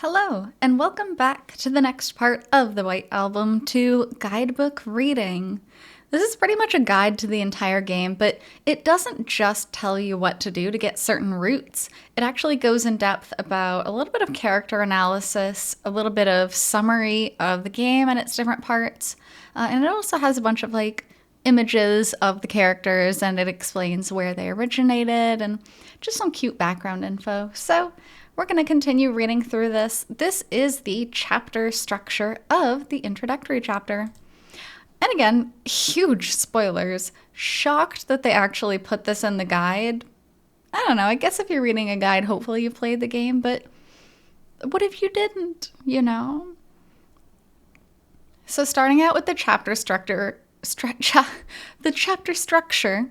Hello, and welcome back to the next part of the White Album to Guidebook reading. This is pretty much a guide to the entire game, but it doesn't just tell you what to do to get certain routes. It actually goes in depth about a little bit of character analysis, a little bit of summary of the game and its different parts, and it also has a bunch of images of the characters, and it explains where they originated and just some cute background info. So we're going to continue reading through this. This is the chapter structure of the introductory chapter. And again, huge spoilers. Shocked that they actually put this in the guide. I don't know, I guess if you're reading a guide, hopefully you played the game, but what if you didn't, So starting out with the chapter structure, the chapter structure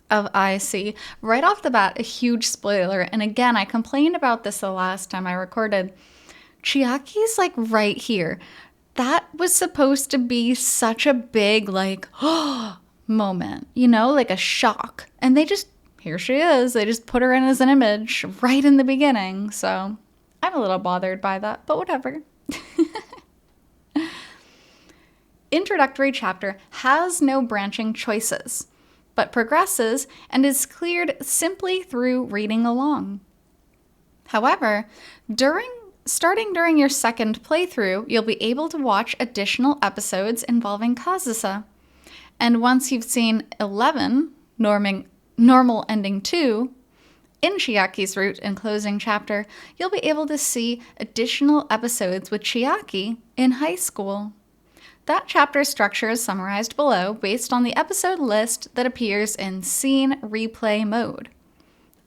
of IC. Right off the bat, a huge spoiler. And again, I complained about this the last time I recorded. Chiaki's right here. That was supposed to be such a big moment, a shock. And here she is. They just put her in as an image right in the beginning. So I'm a little bothered by that, but whatever. Introductory chapter has no branching choices, but progresses and is cleared simply through reading along. However, starting during your second playthrough, you'll be able to watch additional episodes involving Kazusa. And once you've seen 11, Normal Ending 2, in Chiaki's route and closing chapter, you'll be able to see additional episodes with Chiaki in high school. That chapter structure is summarized below based on the episode list that appears in Scene Replay mode,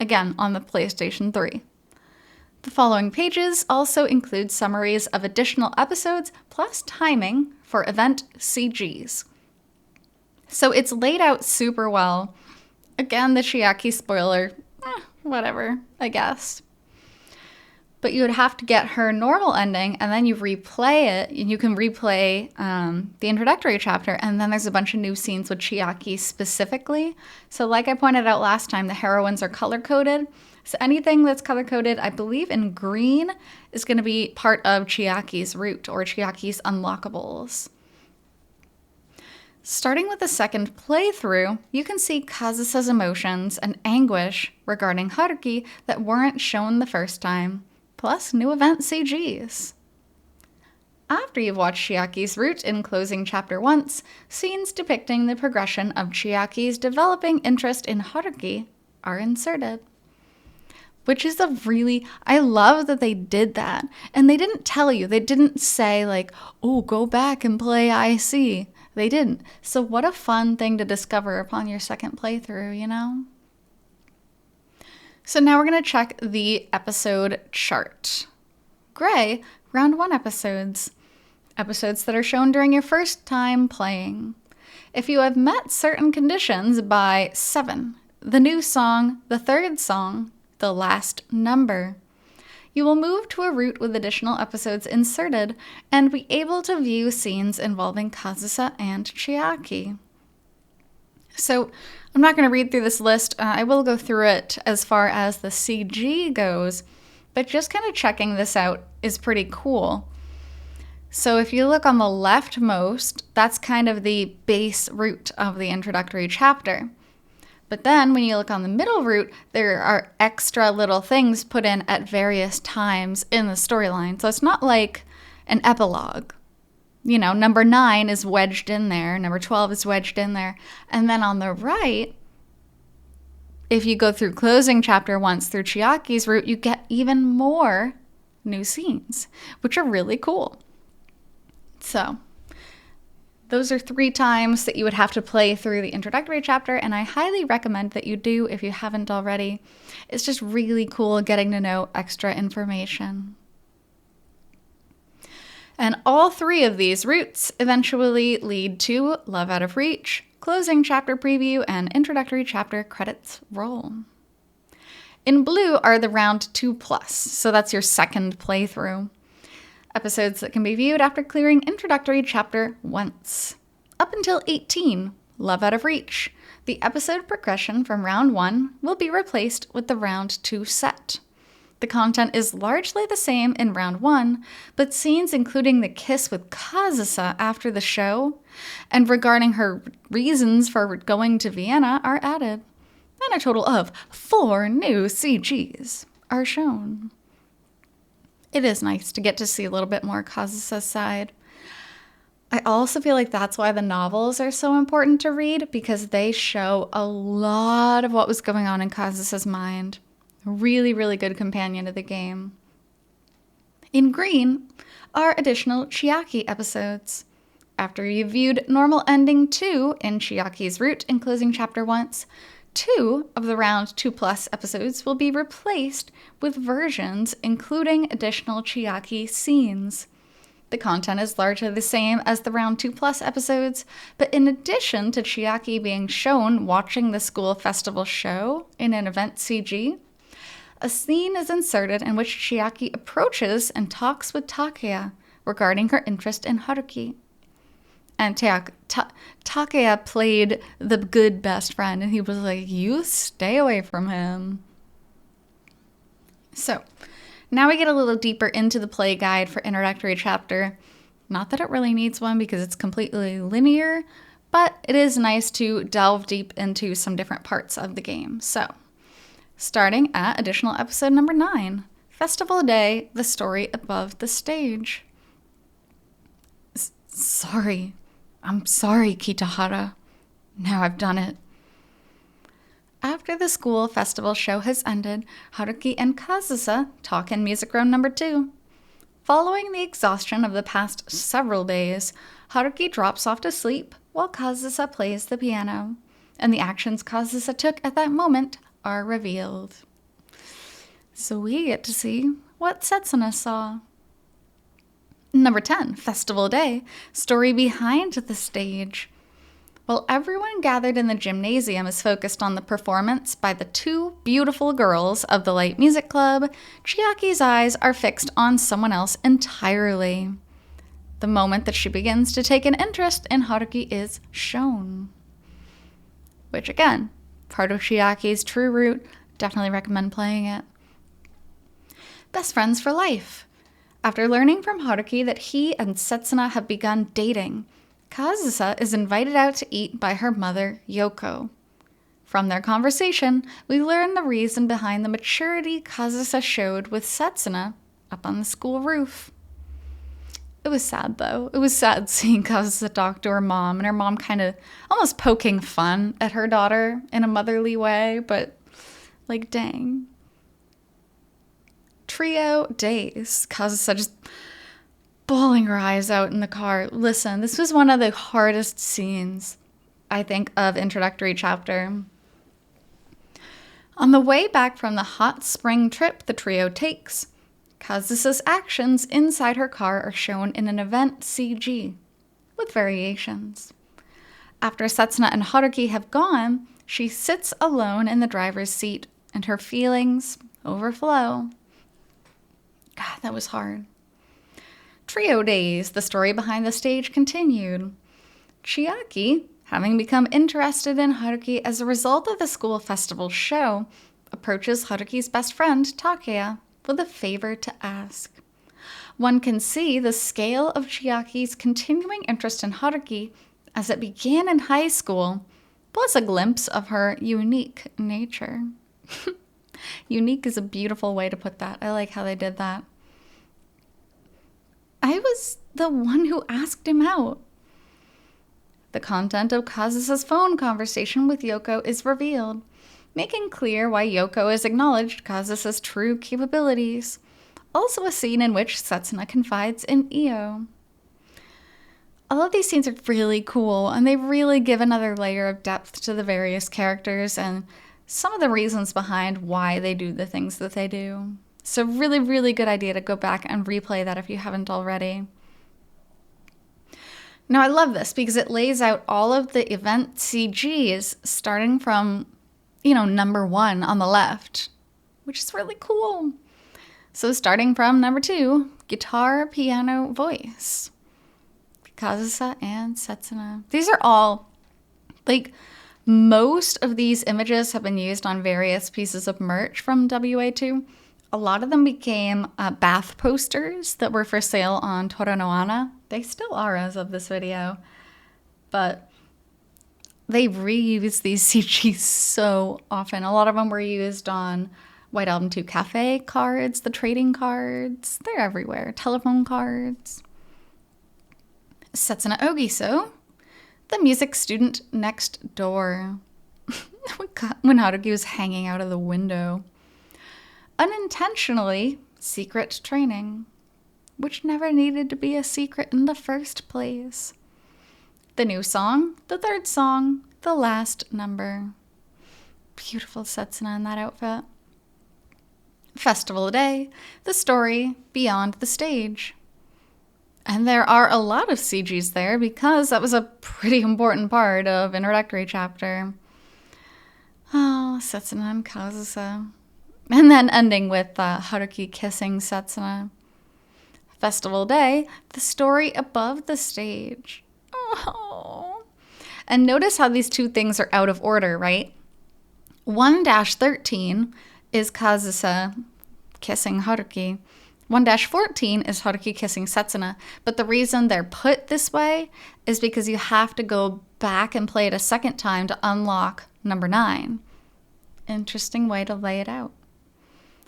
again on the PlayStation 3. The following pages also include summaries of additional episodes plus timing for event CGs. So it's laid out super well. Again, the Chiaki spoiler, whatever, I guess. But you would have to get her normal ending, and then you replay it, and you can replay the introductory chapter, and then there's a bunch of new scenes with Chiaki specifically. So like I pointed out last time, the heroines are color-coded. So anything that's color-coded, I believe in green, is going to be part of Chiaki's route, or Chiaki's unlockables. Starting with the second playthrough, you can see Kazusa's emotions and anguish regarding Haruki that weren't shown the first time, plus new event CGs. After you've watched Chiaki's route in closing chapter once, scenes depicting the progression of Chiaki's developing interest in Haruki are inserted. Which is I love that they did that. And they didn't tell you, they didn't say go back and play IC. They didn't. So what a fun thing to discover upon your second playthrough, So now we're going to check the episode chart. Gray, round 1 episodes. Episodes that are shown during your first time playing. If you have met certain conditions by 7, the new song, the third song, the last number, you will move to a route with additional episodes inserted and be able to view scenes involving Kazusa and Chiaki. So I'm not going to read through this list. I will go through it as far as the CG goes, but just kind of checking this out is pretty cool. So if you look on the leftmost, that's kind of the base route of the introductory chapter. But then when you look on the middle route, there are extra little things put in at various times in the storyline. So it's not like an epilogue. Number 9 is wedged in there. Number 12 is wedged in there. And then on the right, if you go through closing chapter once through Chiaki's route, you get even more new scenes, which are really cool. So those are 3 times that you would have to play through the introductory chapter, and I highly recommend that you do if you haven't already. It's just really cool getting to know extra information. And all 3 of these routes eventually lead to Love Out of Reach, closing chapter preview, and introductory chapter credits roll. In blue are the round 2+, so that's your second playthrough. Episodes that can be viewed after clearing introductory chapter once. Up until 18, Love Out of Reach. The episode progression from round 1 will be replaced with the round 2 set. The content is largely the same in round 1, but scenes including the kiss with Kazusa after the show and regarding her reasons for going to Vienna are added. And a total of 4 new CGs are shown. It is nice to get to see a little bit more Kazusa's side. I also feel like that's why the novels are so important to read, because they show a lot of what was going on in Kazusa's mind. Really, really good companion to the game. In green are additional Chiaki episodes. After you viewed Normal Ending 2 in Chiaki's Route in closing chapter once, 2 of the round 2+ episodes will be replaced with versions including additional Chiaki scenes. The content is largely the same as the round 2+ episodes, but in addition to Chiaki being shown watching the school festival show in an event CG, a scene is inserted in which Chiaki approaches and talks with Takeya regarding her interest in Haruki. And Takeya played the good best friend, and he was like, you stay away from him. So, now we get a little deeper into the play guide for introductory chapter. Not that it really needs one because it's completely linear, but it is nice to delve deep into some different parts of the game. So, starting at additional episode number 9, Festival Day, the story above the stage. I'm sorry, Kitahara. Now I've done it. After the school festival show has ended, Haruki and Kazusa talk in music room number 2. Following the exhaustion of the past several days, Haruki drops off to sleep while Kazusa plays the piano, and the actions Kazusa took at that moment are revealed. So we get to see what Setsuna saw. Number 10, Festival Day, story behind the stage. While everyone gathered in the gymnasium is focused on the performance by the 2 beautiful girls of the Light Music Club, Chiaki's eyes are fixed on someone else entirely. The moment that she begins to take an interest in Haruki is shown. Which again, part of Chiaki's true route, definitely recommend playing it. Best friends for life. After learning from Haruki that he and Setsuna have begun dating, Kazusa is invited out to eat by her mother, Yoko. From their conversation, we learn the reason behind the maturity Kazusa showed with Setsuna up on the school roof. It was sad, though. It was sad seeing Kazusa talk to her mom, and her mom kind of almost poking fun at her daughter in a motherly way, but, like, dang. Trio days. Kazusa just bawling her eyes out in the car. Listen, this was one of the hardest scenes, I think, of introductory chapter. On the way back from the hot spring trip the trio takes, Kazusa's actions inside her car are shown in an event CG, with variations. After Setsuna and Haruki have gone, she sits alone in the driver's seat, and her feelings overflow. God, that was hard. Trio days, the story behind the stage continued. Chiaki, having become interested in Haruki as a result of the school festival show, approaches Haruki's best friend, Takeya, with a favor to ask. One can see the scale of Chiaki's continuing interest in Haruki as it began in high school, plus a glimpse of her unique nature. Unique is a beautiful way to put that. I like how they did that. I was the one who asked him out. The content of Kazusa's phone conversation with Yoko is revealed, making clear why Yoko has acknowledged Kazusa's true capabilities. Also a scene in which Setsuna confides in Io. All of these scenes are really cool, and they really give another layer of depth to the various characters and some of the reasons behind why they do the things that they do. So really, really good idea to go back and replay that if you haven't already. Now I love this because it lays out all of the event CGs starting from, number 1 on the left, which is really cool. So starting from number 2, guitar, piano, voice. Kazusa and Setsuna. These are all, most of these images have been used on various pieces of merch from WA2. A lot of them became bath posters that were for sale on Toranoana. They still are as of this video. But they reused these CGs so often. A lot of them were used on White Album 2 Cafe cards, the trading cards. They're everywhere. Telephone cards. Setsuna Ogiso, the music student next door. When Haruki was hanging out of the window. Unintentionally secret training, which never needed to be a secret in the first place. The new song, the third song, the last number. Beautiful Setsuna in that outfit. Festival Day, the story beyond the stage. And there are a lot of CGs there because that was a pretty important part of introductory chapter. Oh, Setsuna and Kazusa. And then ending with Haruki kissing Setsuna. Festival Day, the story above the stage. Oh. And notice how these two things are out of order, right? 1-13 is Kazusa kissing Haruki. 1-14 is Haruki kissing Setsuna. But the reason they're put this way is because you have to go back and play it a second time to unlock number 9. Interesting way to lay it out.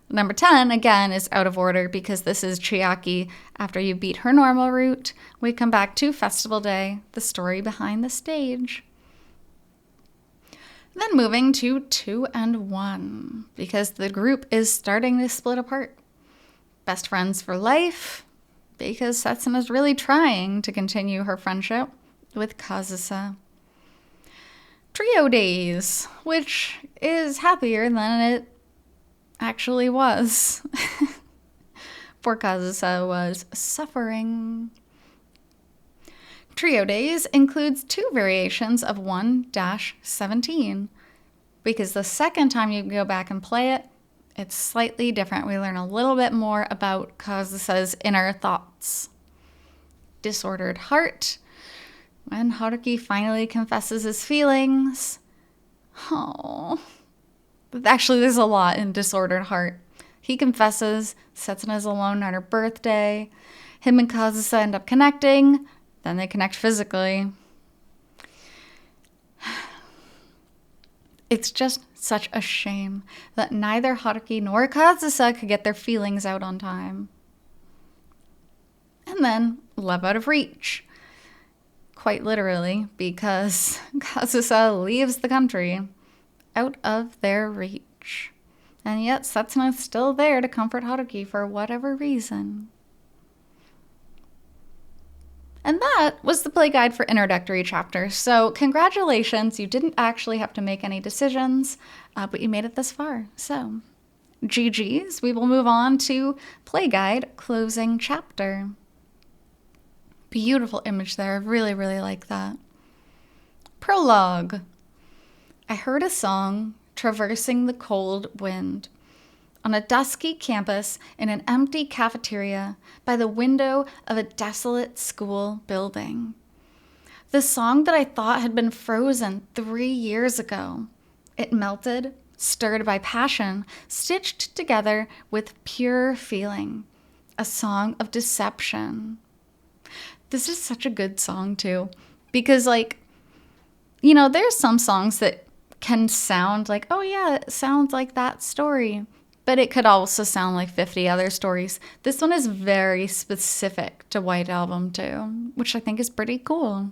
Number 10, again, is out of order because this is Chiaki after you beat her normal route. We come back to Festival Day, the story behind the stage. Then moving to 2 and 1, because the group is starting to split apart. Best friends for life, because Setsuna's really trying to continue her friendship with Kazusa. Trio Days, which is happier than it actually was. Poor Kazusa was suffering. Trio Days includes 2 variations of 1-17, because the second time you go back and play it, it's slightly different. We learn a little bit more about Kazusa's inner thoughts. Disordered Heart, when Haruki finally confesses his feelings. Oh. Actually, there's a lot in Disordered Heart. He confesses, Setsuna's alone on her birthday. Him and Kazusa end up connecting. Then they connect physically. It's just such a shame that neither Haruki nor Kazusa could get their feelings out on time. And then Love Out of Reach. Quite literally, because Kazusa leaves the country out of their reach. And yet Setsuna's still there to comfort Haruki for whatever reason. And that was the play guide for introductory chapters. So congratulations, you didn't actually have to make any decisions, but you made it this far. So GG's, we will move on to play guide closing chapter. Beautiful image there, I really, really like that. Prologue. I heard a song traversing the cold wind. On a dusky campus in an empty cafeteria by the window of a desolate school building. The song that I thought had been frozen 3 years ago. It melted, stirred by passion, stitched together with pure feeling. A song of deception. This is such a good song too, because there's some songs that can sound like, oh yeah, it sounds like that story. But it could also sound like 50 other stories. This one is very specific to White Album 2, which I think is pretty cool.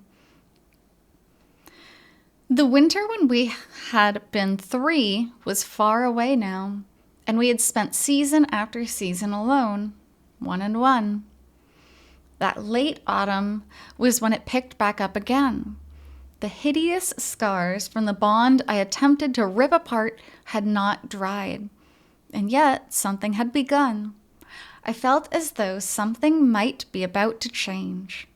The winter when we had been 3 was far away now, and we had spent season after season alone, 1 and 1. That late autumn was when it picked back up again. The hideous scars from the bond I attempted to rip apart had not dried. And yet, something had begun. I felt as though something might be about to change.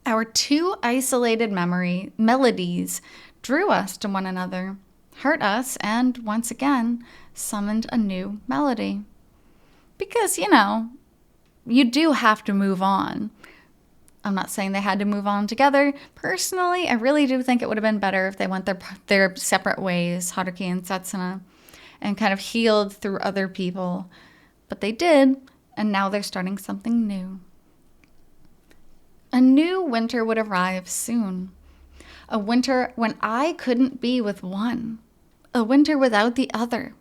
Our 2 isolated melodies drew us to one another, hurt us, and once again, summoned a new melody. Because, you do have to move on. I'm not saying they had to move on together. Personally, I really do think it would have been better if they went their separate ways, Haruki and Setsuna. and kind of healed through other people. But they did, and now they're starting something new. A new winter would arrive soon. A winter when I couldn't be with one. A winter without the other.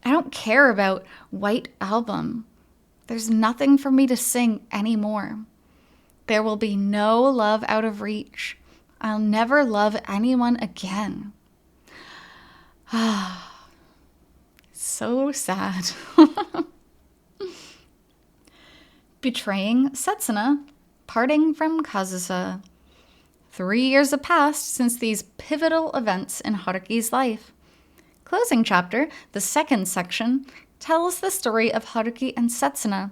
I don't care about White Album. There's nothing for me to sing anymore. There will be no love out of reach. I'll never love anyone again. So sad. Betraying Setsuna, parting from Kazusa. 3 years have passed since these pivotal events in Haruki's life. Closing chapter, the second section, tells the story of Haruki and Setsuna,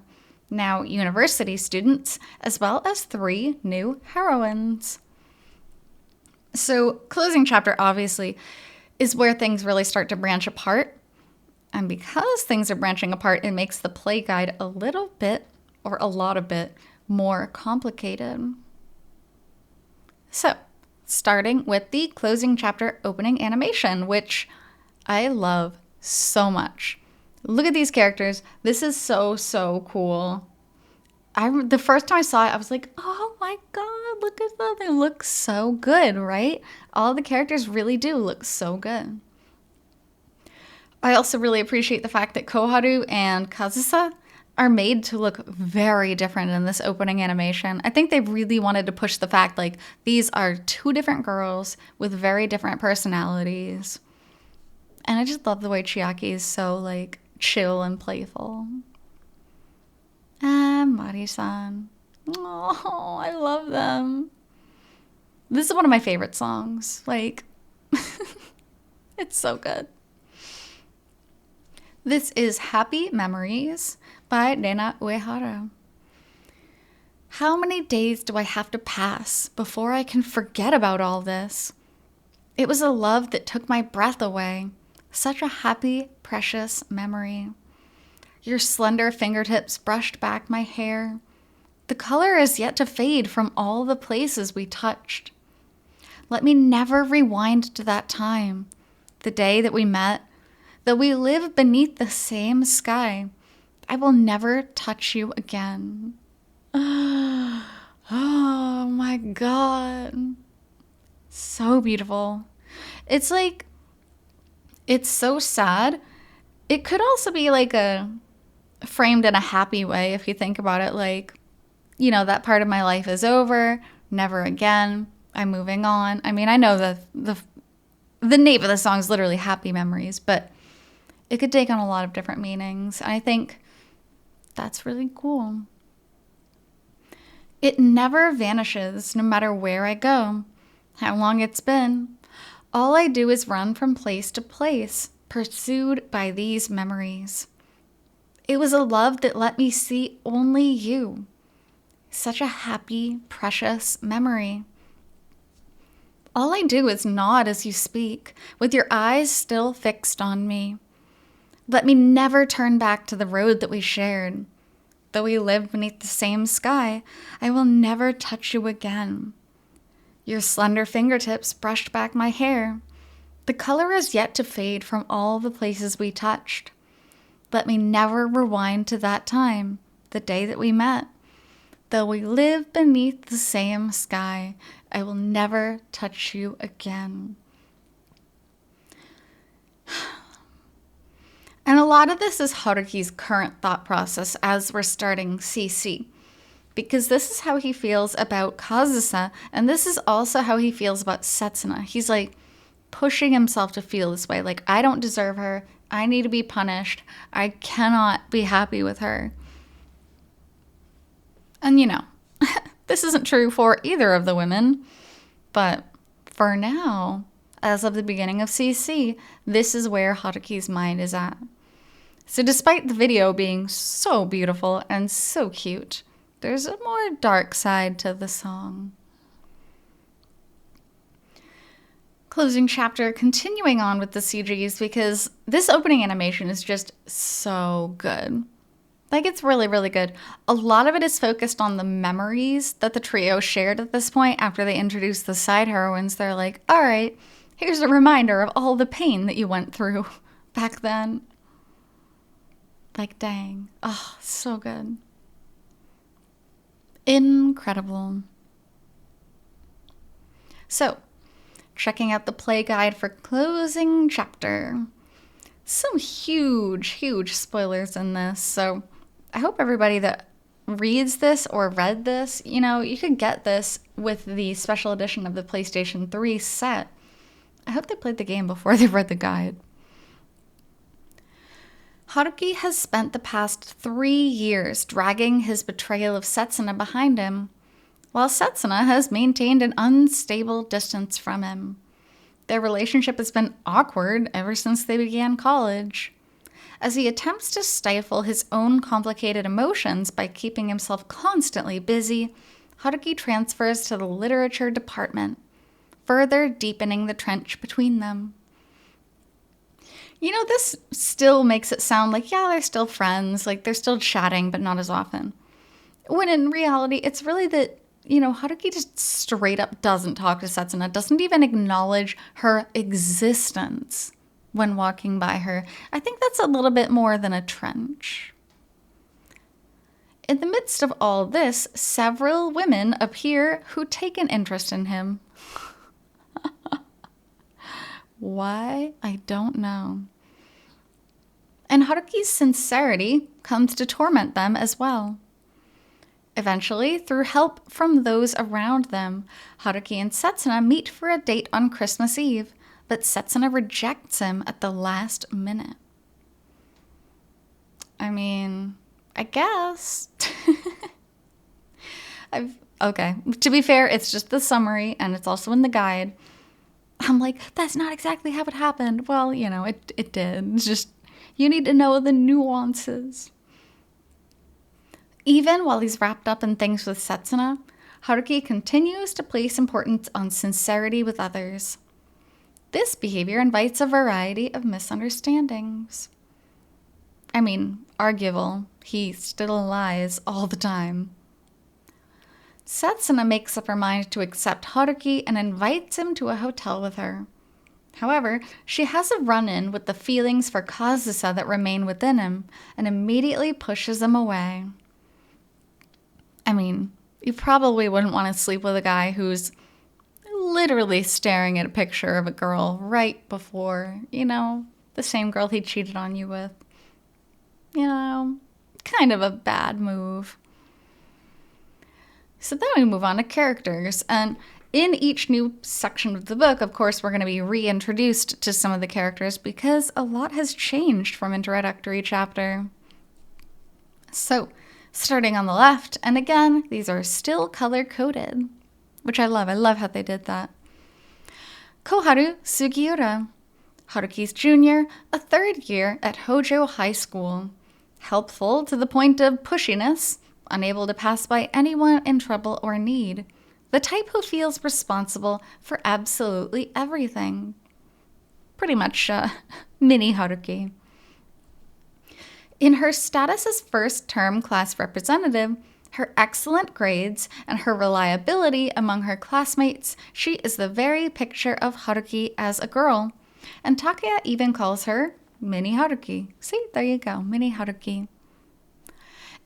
now university students, as well as 3 new heroines. So, closing chapter, obviously, is where things really start to branch apart. And because things are branching apart, it makes the play guide a little bit, or a lot of bit, more complicated. So, starting with the closing chapter opening animation, which I love so much. Look at these characters. This is so cool. The first time I saw it, I was like, oh my god, look at them. They look so good, right? All the characters really do look so good. I also really appreciate the fact that Koharu and Kazusa are made to look very different in this opening animation. I think they really wanted to push the fact, like, these are 2 different girls with very different personalities. And I just love the way Chiaki is so, like, chill and playful. And Mari-san. Oh, I love them. This is one of my favorite songs. Like, it's so good. This is Happy Memories by Rena Uehara. How many days do I have to pass before I can forget about all this? It was a love that took my breath away. Such a happy, precious memory. Your slender fingertips brushed back my hair. The color is yet to fade from all the places we touched. Let me never rewind to that time, the day that we met, that we live beneath the same sky. I will never touch you again. Oh my god. So beautiful. It's like, it's so sad. It could also be like framed in a happy way if you think about it. Like, you know, that part of my life is over. Never again. I'm moving on. I mean, I know the name of the song is literally Happy Memories, but it could take on a lot of different meanings. And I think that's really cool. It never vanishes, no matter where I go, how long it's been. All I do is run from place to place, pursued by these memories. It was a love that let me see only you. Such a happy, precious memory. All I do is nod as you speak, with your eyes still fixed on me. Let me never turn back to the road that we shared. Though we lived beneath the same sky, I will never touch you again. Your slender fingertips brushed back my hair. The color is yet to fade from all the places we touched. Let me never rewind to that time, the day that we met. Though we live beneath the same sky, I will never touch you again. And a lot of this is Haruki's current thought process as we're starting CC. Because this is how he feels about Kazusa, and this is also how he feels about Setsuna. He's like pushing himself to feel this way. Like, I don't deserve her. I need to be punished. I cannot be happy with her. And you know, this isn't true for either of the women. But for now, as of the beginning of CC, this is where Haruki's mind is at. So despite the video being so beautiful and so cute, there's a more dark side to the song. Closing chapter, continuing on with the CGs, because this opening animation is just so good. Like, it's really, really good. A lot of it is focused on the memories that the trio shared at this point after they introduced the side heroines. They're like, all right, here's a reminder of all the pain that you went through back then. Like, dang. Oh, so good. Incredible. So, checking out the play guide for closing chapter. Some huge spoilers in this, so I hope everybody that reads this or read this, you could get this with the special edition of the PlayStation 3 set. I hope they played the game before they read the guide. Haruki has spent the past 3 years dragging his betrayal of Setsuna behind him, while Setsuna has maintained an unstable distance from him. Their relationship has been awkward ever since they began college. As he attempts to stifle his own complicated emotions by keeping himself constantly busy, Haruki transfers to the literature department, further deepening the trench between them. This still makes it sound like, yeah, they're still friends, like they're still chatting, but not as often. When in reality, it's really that, Haruki just straight up doesn't talk to Setsuna, doesn't even acknowledge her existence when walking by her. I think that's a little bit more than a trench. In the midst of all this, several women appear who take an interest in him. Why? I don't know. And Haruki's sincerity comes to torment them as well. Eventually, through help from those around them, Haruki and Setsuna meet for a date on Christmas Eve, but Setsuna rejects him at the last minute. I mean, I guess. Okay, to be fair, it's just the summary, and it's also in the guide. I'm like, that's not exactly how it happened. Well, it did. It's just, you need to know the nuances. Even while he's wrapped up in things with Setsuna, Haruki continues to place importance on sincerity with others. This behavior invites a variety of misunderstandings. I mean, arguable. He still lies all the time. Setsuna makes up her mind to accept Haruki and invites him to a hotel with her. However, she has a run-in with the feelings for Kazusa that remain within him and immediately pushes him away. I mean, you probably wouldn't want to sleep with a guy who's literally staring at a picture of a girl right before, the same girl he cheated on you with. Kind of a bad move. So then we move on to characters, and in each new section of the book, of course, we're going to be reintroduced to some of the characters because a lot has changed from introductory chapter. So, starting on the left, and again, these are still color-coded, which I love. I love how they did that. Koharu Sugiura, Haruki's junior, a third year at Hojo High School. Helpful to the point of pushiness, unable to pass by anyone in trouble or need. The type who feels responsible for absolutely everything. Pretty much mini Haruki. In her status as first-term class representative, her excellent grades, and her reliability among her classmates, she is the very picture of Haruki as a girl. And Takaya even calls her Mini Haruki. See, there you go, Mini Haruki.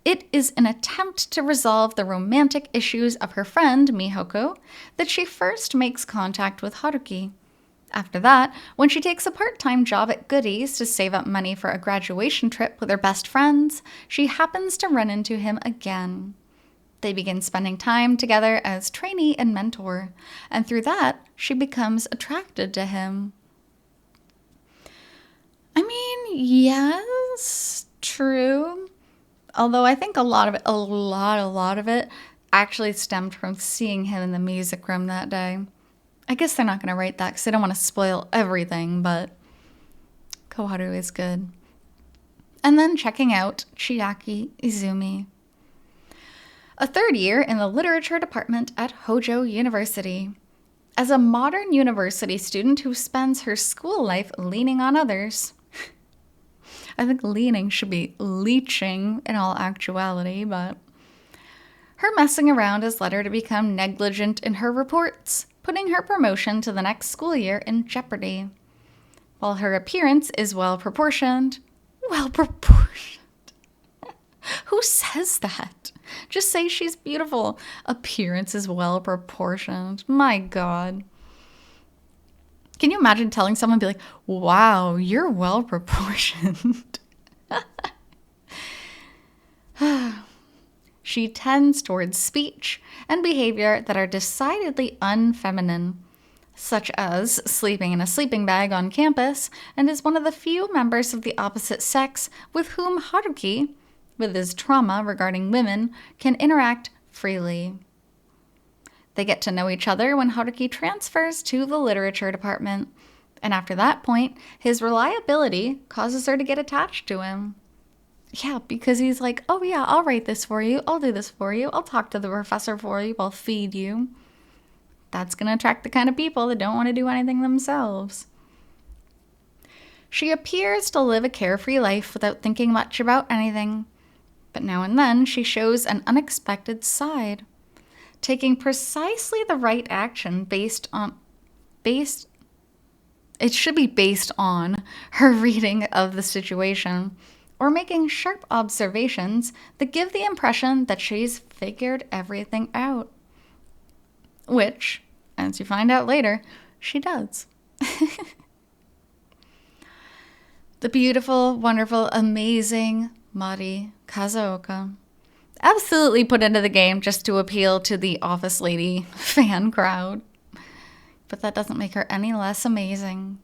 It is an attempt to resolve the romantic issues of her friend, Mihoko, that she first makes contact with Haruki. After that, when she takes a part-time job at Goodies to save up money for a graduation trip with her best friends, she happens to run into him again. They begin spending time together as trainee and mentor, and through that, she becomes attracted to him. I mean, yes, true. Although I think a lot of it actually stemmed from seeing him in the music room that day. I guess they're not going to write that because they don't want to spoil everything, but Koharu is good. And then checking out Chiaki Izumi. A third year in the literature department at Hojo University. As a modern university student who spends her school life leaning on others. I think leaning should be leeching in all actuality, but her messing around has led her to become negligent in her reports, putting her promotion to the next school year in jeopardy. while her appearance is well-proportioned. Well-proportioned. Who says that? Just say she's beautiful. Appearance is well-proportioned. My God. Can you imagine telling someone, be like, wow, you're well-proportioned? She tends towards speech and behavior that are decidedly unfeminine, such as sleeping in a sleeping bag on campus, and is one of the few members of the opposite sex with whom Haruki, with his trauma regarding women, can interact freely. They get to know each other when Haruki transfers to the literature department, and after that point, his reliability causes her to get attached to him. Yeah, because he's like, oh yeah, I'll write this for you, I'll do this for you, I'll talk to the professor for you, I'll feed you. That's going to attract the kind of people that don't want to do anything themselves. She appears to live a carefree life without thinking much about anything, but now and then she shows an unexpected side, taking precisely the right action based on her reading of the situation, or making sharp observations that give the impression that she's figured everything out. Which, as you find out later, she does. The beautiful, wonderful, amazing Mari Kazuoka. Absolutely put into the game just to appeal to the office lady fan crowd. But that doesn't make her any less amazing.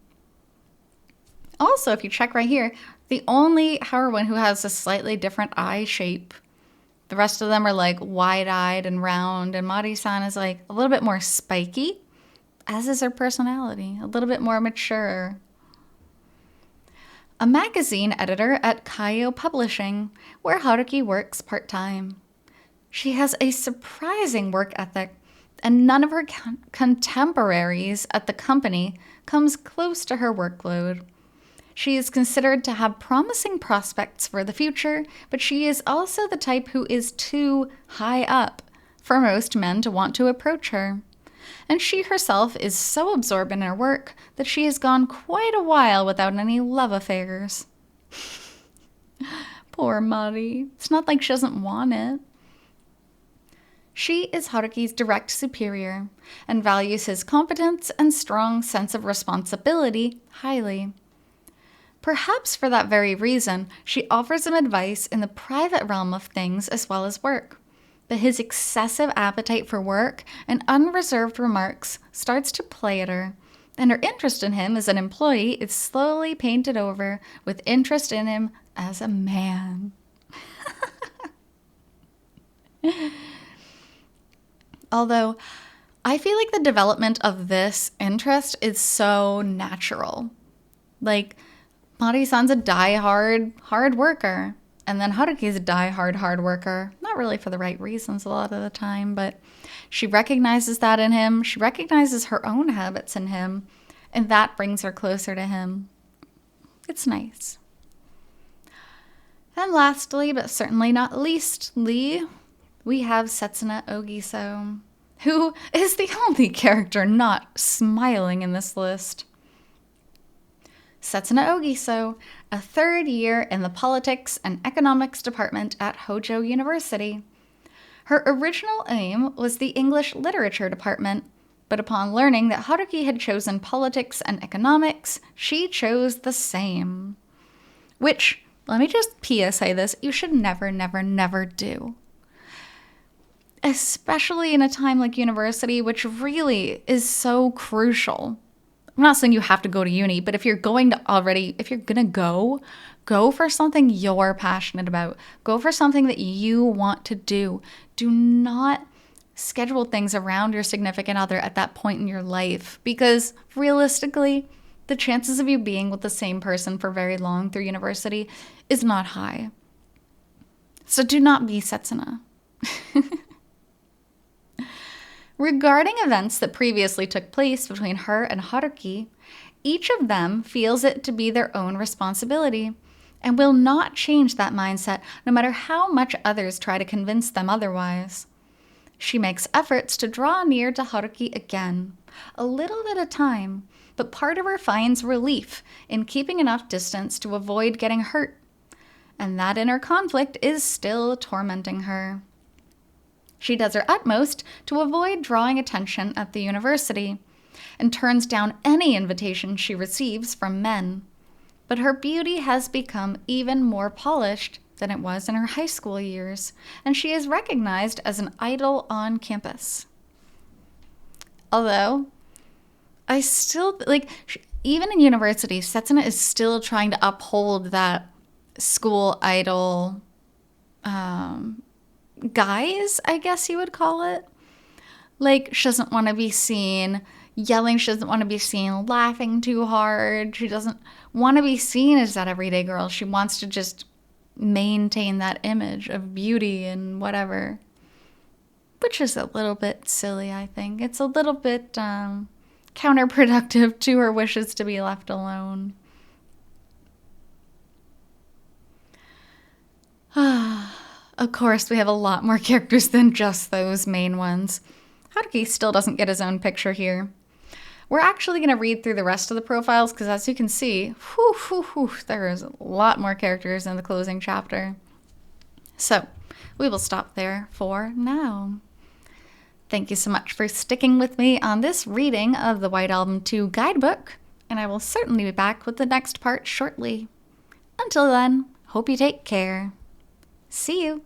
Also, if you check right here, the only heroine who has a slightly different eye shape. The rest of them are like wide-eyed and round, and Mari-san is like a little bit more spiky, as is her personality, a little bit more mature. A magazine editor at Kaio Publishing, where Haruki works part-time. She has a surprising work ethic, and none of her contemporaries at the company comes close to her workload. She is considered to have promising prospects for the future, but she is also the type who is too high up for most men to want to approach her. And she herself is so absorbed in her work that she has gone quite a while without any love affairs. Poor Mari. It's not like she doesn't want it. She is Haruki's direct superior and values his competence and strong sense of responsibility highly. Perhaps for that very reason, she offers him advice in the private realm of things as well as work. But his excessive appetite for work and unreserved remarks starts to play at her, and her interest in him as an employee is slowly painted over with interest in him as a man. Although, I feel like the development of this interest is so natural. Like, Mari-san's a die-hard hard worker, and then Haruki's a die-hard hard worker. Not really for the right reasons a lot of the time, but she recognizes that in him. She recognizes her own habits in him, and that brings her closer to him. It's nice. And lastly, but certainly not leastly, we have Setsuna Ogiso, who is the only character not smiling in this list. Setsuna Ogiso, a third year in the Politics and Economics department at Hojo University. Her original aim was the English Literature department, but upon learning that Haruki had chosen Politics and Economics, she chose the same. Which, let me just PSA this, you should never, never, never do. Especially in a time like university, which really is so crucial. I'm not saying you have to go to uni, but if you're going to go for something you're passionate about. Go for something that you want to do. Do not schedule things around your significant other at that point in your life, because realistically, the chances of you being with the same person for very long through university is not high. So do not be Setsuna. Regarding events that previously took place between her and Haruki, each of them feels it to be their own responsibility and will not change that mindset no matter how much others try to convince them otherwise. She makes efforts to draw near to Haruki again, a little at a time, but part of her finds relief in keeping enough distance to avoid getting hurt. And that inner conflict is still tormenting her. She does her utmost to avoid drawing attention at the university and turns down any invitation she receives from men. But her beauty has become even more polished than it was in her high school years, and she is recognized as an idol on campus. Although, I still, even in university, Setsuna is still trying to uphold that school idol guise, I guess you would call it. She doesn't want to be seen yelling. She doesn't want to be seen laughing too hard. She doesn't want to be seen as that everyday girl. She wants to just maintain that image of beauty and whatever. Which is a little bit silly, I think. It's a little bit counterproductive to her wishes to be left alone. Of course, we have a lot more characters than just those main ones. Haruki still doesn't get his own picture here. We're actually going to read through the rest of the profiles because, as you can see, there's a lot more characters in the closing chapter. So, we will stop there for now. Thank you so much for sticking with me on this reading of the White Album 2 Guidebook, and I will certainly be back with the next part shortly. Until then, hope you take care. See you!